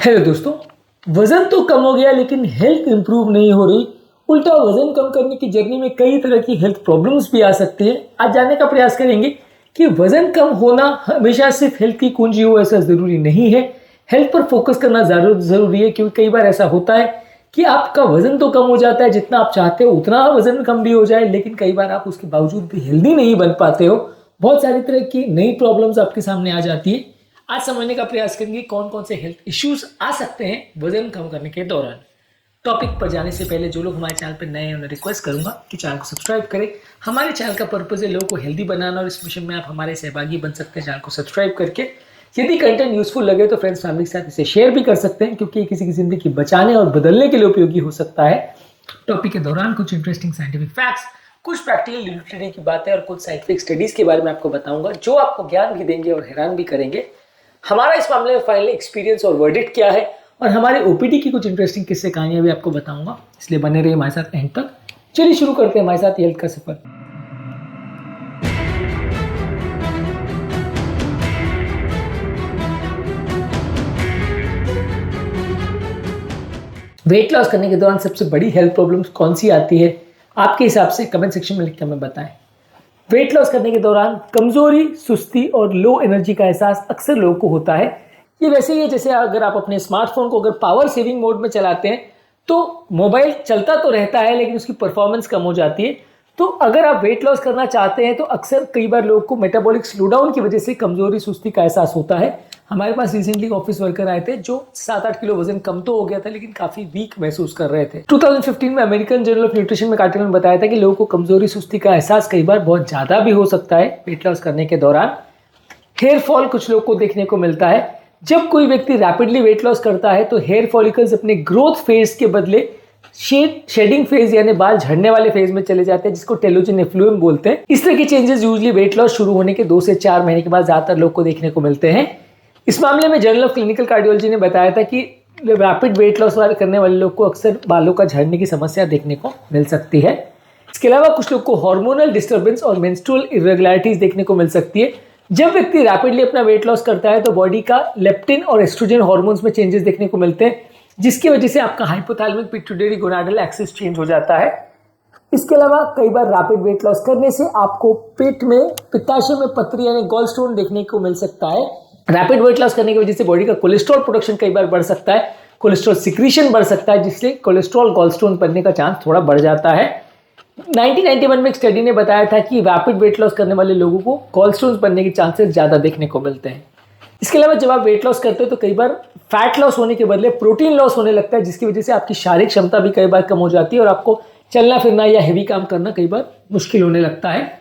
Hello दोस्तों, वजन तो कम हो गया लेकिन हेल्थ इंप्रूव नहीं हो रही। उल्टा वजन कम करने की जर्नी में कई तरह की हेल्थ प्रॉब्लम्स भी आ सकती है। आज जानने का प्रयास करेंगे कि वजन कम होना हमेशा सिर्फ हेल्थ की कुंजी हो, ऐसा जरूरी नहीं है। हेल्थ पर फोकस करना जरूरी है, क्योंकि कई बार ऐसा होता है कि आपका वजन तो कम हो जाता है, जितना आप चाहते हो उतना वजन कम भी हो जाए, लेकिन कई बार आप उसके बावजूद भी हेल्दी नहीं बन पाते हो। बहुत सारी तरह की नई प्रॉब्लम्स आपके सामने आ जाती है। आज समझने का प्रयास करेंगे कौन कौन से हेल्थ इश्यूज आ सकते हैं वजन कम करने के दौरान। टॉपिक पर जाने से पहले जो लोग हमारे चैनल पर नए हैं उन्हें रिक्वेस्ट करूंगा कि चैनल को सब्सक्राइब करें। हमारे चैनल का पर्पज है लोगों को हेल्दी बनाना, और इस मिशन में आप हमारे सहभागी बन सकते हैं चैनल को सब्सक्राइब करके। यदि कंटेंट यूजफुल लगे तो फ्रेंड्स फैमिली के साथ इसे शेयर भी कर सकते हैं, क्योंकि किसी की जिंदगी बचाने और बदलने के लिए उपयोगी हो सकता है। टॉपिक के दौरान कुछ इंटरेस्टिंग साइंटिफिक फैक्ट्स, कुछ प्रैक्टिकल लिटरेचर की बातें और कुछ साइंटिफिक स्टडीज के बारे में आपको बताऊंगा, जो आपको ज्ञान भी देंगे और हैरान भी करेंगे। हमारा इस मामले में फाइनल एक्सपीरियंस और वर्डिक्ट क्या है, और हमारे ओपीडी की कुछ इंटरेस्टिंग किस्से कहानियां भी आपको बताऊंगा, इसलिए बने रहिए हमारे साथ एंड तक। चलिए शुरू करते हैं हमारे साथ हेल्थ का सफर। वेट लॉस करने के दौरान सबसे बड़ी हेल्थ प्रॉब्लम्स कौन सी आती है आपके हिसाब से, कमेंट सेक्शन में लिख कर हमें बताएं। वेट लॉस करने के दौरान कमजोरी, सुस्ती और लो एनर्जी का एहसास अक्सर लोगों को होता है। ये वैसे ही है जैसे अगर आप अपने स्मार्टफोन को अगर पावर सेविंग मोड में चलाते हैं तो मोबाइल चलता तो रहता है लेकिन उसकी परफॉर्मेंस कम हो जाती है। तो अगर आप वेट लॉस करना चाहते हैं तो अक्सर कई बार लोगों को मेटाबॉलिक स्लोडाउन की वजह से कमजोरी, सुस्ती का एहसास होता है। हमारे पास रिसेंटली ऑफिस वर्कर आए थे जो 7-8 किलो वजन कम तो हो गया था लेकिन काफी वीक महसूस कर रहे थे। 2015 में अमेरिकन जर्नल ऑफ न्यूट्रिशन में आर्टिकल में बताया था कि लोगों को कमजोरी, सुस्ती का एहसास कई बार बहुत ज्यादा भी हो सकता है वेट लॉस करने के दौरान। हेयर फॉल कुछ लोगों को देखने को मिलता है। जब कोई व्यक्ति रैपिडली वेट लॉस करता है तो हेयर फॉलिकल्स अपने ग्रोथ फेज के बदले शेडिंग फेज यानी बाल झड़ने वाले फेज में चले जाते हैं, जिसको टेलोजन एफ्लुएंस बोलते हैं। इस तरह के चेंजेस यूजुअली वेट लॉस शुरू होने के 2 से 4 महीने के बाद ज्यादातर लोग को देखने को मिलते हैं। इस मामले में जर्नल ऑफ क्लिनिकल कार्डियोलॉजी ने बताया था कि रैपिड वेट लॉस करने वाले लोग को अक्सर बालों का झड़ने की समस्या देखने को मिल सकती है। इसके अलावा कुछ लोग को हार्मोनल डिस्टर्बेंस और मेंस्ट्रुअल इरेगुलरिटीज देखने को मिल सकती है। जब व्यक्ति रैपिडली अपना वेट लॉस करता है तो बॉडी का लेप्टिन और एस्ट्रोजन हार्मोन्स में चेंजेस देखने को मिलते हैं, जिसकी वजह से आपका hypothalamic pituitary gonadal axis change हो जाता है। इसके अलावा कई बार रैपिड वेट लॉस करने से आपको पेट में पित्ताशय में पथरी यानी गॉल स्टोन देखने को मिल सकता है। रैपिड वेट लॉस करने की वजह से बॉडी का कोलेस्ट्रॉल प्रोडक्शन कई बार बढ़ सकता है, कोलेस्ट्रॉल सिक्रीशन बढ़ सकता है, जिससे कोलेस्ट्रॉल गॉल स्टोन बनने का चांस थोड़ा बढ़ जाता है। 1991 में एक स्टडी ने बताया था कि रैपिड वेट लॉस करने वाले लोगों को गॉल स्टोन्स बनने के चांसेस ज्यादा देखने को मिलते हैं। इसके अलावा जब आप वेट लॉस करते हो तो कई बार फैट लॉस होने के बदले प्रोटीन लॉस होने लगता है, जिसकी वजह से आपकी शारीरिक क्षमता भी कई बार कम हो जाती है और आपको चलना फिरना या हेवी काम करना कई बार मुश्किल होने लगता है।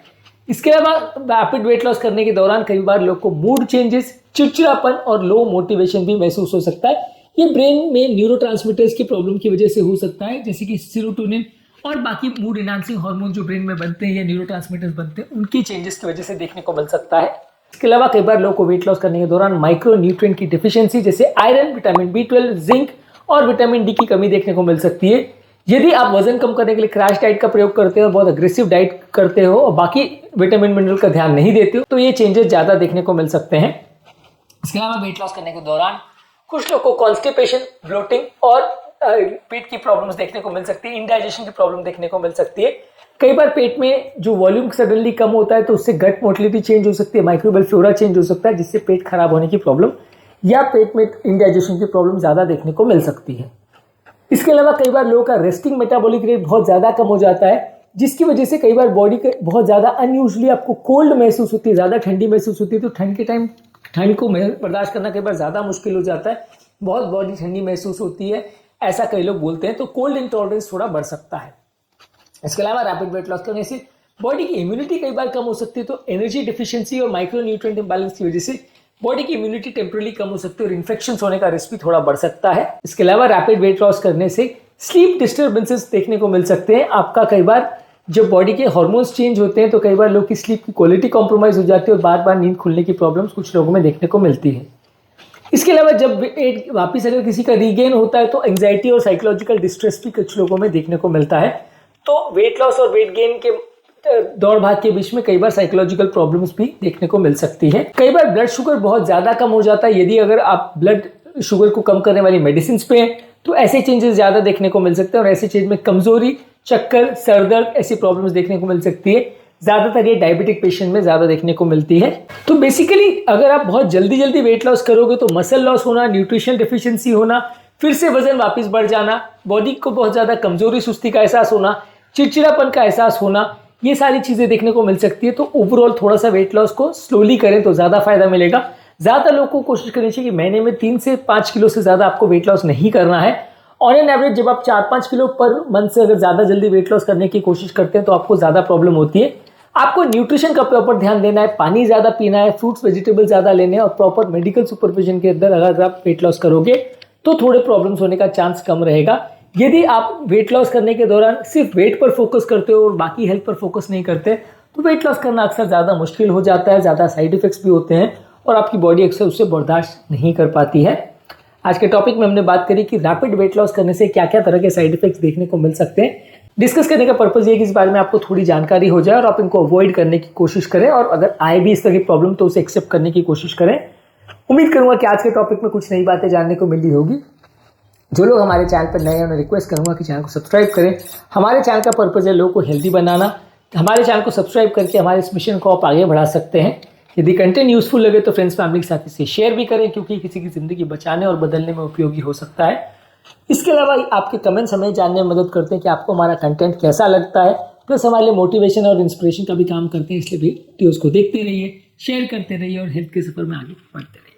इसके अलावा रैपिड वेट लॉस करने के दौरान कई बार लोग को मूड चेंजेस, चिड़चिड़ापन और लो मोटिवेशन भी महसूस हो सकता है। ये ब्रेन में न्यूरोट्रांसमीटर्स की प्रॉब्लम की वजह से हो सकता है, जैसे कि सेरोटोनिन और बाकी मूड एनहांसिंग हार्मोन जो ब्रेन में बनते हैं या न्यूरोट्रांसमीटर्स बनते हैं, उनकी चेंजेस की वजह से देखने को मिल सकता है। इसके अलावा कई बार लोगों को वेट लॉस करने के दौरान माइक्रो न्यूट्रिएंट की डिफिशियंसी जैसे आयरन, विटामिन B12, जिंक और विटामिन डी की कमी देखने को मिल सकती है। यदि आप वजन कम करने के लिए क्रैश डाइट का प्रयोग करते हो, बहुत अग्रेसिव डाइट करते हो और बाकी विटामिन मिनरल का ध्यान नहीं देते हो, तो ये चेंजेस ज्यादा देखने को मिल सकते हैं। इसके अलावा वेट लॉस करने के दौरान कुछ लोगों को कॉन्स्टिपेशन, ब्लोटिंग और पेट की प्रॉब्लम्स देखने को मिल सकती है, इंडाइजेशन की प्रॉब्लम देखने को मिल सकती है। कई बार पेट में जो वॉल्यूम सडनली कम होता है तो उससे गट मोटिलिटी चेंज हो सकती है, माइक्रोबियल फ्लोरा चेंज हो सकता है, जिससे पेट खराब होने की प्रॉब्लम या पेट में इंडाइजेशन की प्रॉब्लम ज्यादा देखने को मिल सकती है। इसके अलावा कई बार लोगों का रेस्टिंग मेटाबॉलिक रेट बहुत ज्यादा कम हो जाता है, जिसकी वजह से कई बार बॉडी के बहुत ज्यादा अनयूजुअली आपको कोल्ड महसूस होती है, ज्यादा ठंडी महसूस होती है। तो ठंड के टाइम ठंड को बर्दाश्त करना कई बार ज्यादा मुश्किल हो जाता है, बहुत बॉडी ठंडी महसूस होती है, ऐसा कई लोग बोलते हैं। तो कोल्ड इंटॉलरेंस थोड़ा बढ़ सकता है। इसके अलावा रैपिड वेट लॉस करने से बॉडी की इम्यूनिटी कई बार कम हो सकती है, तो एनर्जी डिफिशियंसी और माइक्रो न्यूट्रिएंट इंबैलेंस की वजह से बॉडी की इम्यूनिटी टेम्पररी कम हो सकती है और इन्फेक्शन होने का रिस्क भी थोड़ा बढ़ सकता है। इसके अलावा रैपिड वेट लॉस करने से स्लीप डिस्टर्बेंसेस देखने को मिल सकते हैं। आपका कई बार जब बॉडी के हार्मोन्स चेंज होते हैं तो कई बार लोग की स्लीप की क्वालिटी कॉम्प्रोमाइज हो जाती है और बार बार नींद खुलने की प्रॉब्लम्स कुछ लोगों में देखने को मिलती है। इसके अलावा जब वेट वापिस अगर किसी का रीगेन होता है तो एंजाइटी और साइकोलॉजिकल डिस्ट्रेस भी कुछ लोगों में देखने को मिलता है। तो वेट लॉस और वेट गेन के दौड़ भाग के बीच में कई बार साइकोलॉजिकल प्रॉब्लम्स भी देखने को मिल सकती है। कई बार ब्लड शुगर बहुत ज्यादा कम हो जाता है। यदि अगर आप ब्लड शुगर को कम करने वाली मेडिसिन पे हैं, तो ऐसे चेंजेस ज़्यादा देखने को मिल सकते हैं और ऐसे चेंज में कमजोरी, चक्कर, सर दर्द ऐसी प्रॉब्लम्स देखने को मिल सकती है। ज़्यादातर ये डायबिटिक पेशेंट में ज़्यादा देखने को मिलती है। तो बेसिकली अगर आप बहुत जल्दी वेट लॉस करोगे तो मसल लॉस होना, न्यूट्रिशन डिफिशियंसी होना, फिर से वजन वापस बढ़ जाना, बॉडी को बहुत ज़्यादा कमजोरी सुस्ती का एहसास होना, चिड़चिड़ापन का एहसास होना, ये सारी चीज़ें देखने को मिल सकती है। तो ओवरऑल थोड़ा सा वेट लॉस को स्लोली करें तो ज़्यादा फायदा मिलेगा। ज़्यादा लोगों को कोशिश करनी चाहिए कि महीने में 3 से 5 किलो से ज़्यादा आपको वेट लॉस नहीं करना है। ऑन एन एवरेज जब आप 4-5 किलो पर मंथ से अगर ज़्यादा जल्दी वेट लॉस करने की कोशिश करते हैं तो आपको ज़्यादा प्रॉब्लम होती है। आपको न्यूट्रिशन का प्रॉपर ध्यान देना है, पानी ज़्यादा पीना है, फ्रूट्स वेजिटेबल ज़्यादा लेने हैं और प्रॉपर मेडिकल सुपरविजन के अंदर अगर आप वेट लॉस करोगे तो थोड़े प्रॉब्लम्स होने का चांस कम रहेगा। यदि आप वेट लॉस करने के दौरान सिर्फ वेट पर फोकस करते हो और बाकी हेल्थ पर फोकस नहीं करते तो वेट लॉस करना अक्सर ज़्यादा मुश्किल हो जाता है, ज़्यादा साइड इफेक्ट्स भी होते हैं और आपकी बॉडी अक्सर उससे बर्दाश्त नहीं कर पाती है। आज के टॉपिक में हमने बात करी कि रैपिड वेट लॉस करने से क्या क्या तरह के साइड इफेक्ट्स देखने को मिल सकते हैं। डिस्कस करने का पर्पज ये है कि इस बारे में आपको थोड़ी जानकारी हो जाए और आप इनको अवॉइड करने की कोशिश करें और अगर आए भी इस तरह की प्रॉब्लम तो उसे एक्सेप्ट करने की कोशिश करें। उम्मीद करूंगा कि आज के टॉपिक में कुछ नई बातें जानने को मिली होगी। जो लोग हमारे चैनल पर नए हैं उन्हें रिक्वेस्ट करूंगा कि चैनल को सब्सक्राइब करें। हमारे चैनल का पर्पज है लोगों को हेल्दी बनाना। हमारे चैनल को सब्सक्राइब करके हमारे इस मिशन को आप आगे बढ़ा सकते हैं। यदि कंटेंट यूजफुल लगे तो फ्रेंड्स फैमिली के साथ इसे शेयर भी करें क्योंकि किसी की ज़िंदगी बचाने और बदलने में उपयोगी हो सकता है। इसके अलावा आपके कमेंट्स हमें जानने में मदद करते हैं कि आपको हमारा कंटेंट कैसा लगता है, प्लस हमारे लिए मोटिवेशन और इंस्पिरेशन का भी काम करते हैं। इसलिए वीडियोज़ को देखते रहिए, शेयर करते रहिए और हेल्थ के सफ़र में आगे बढ़ते रहिए।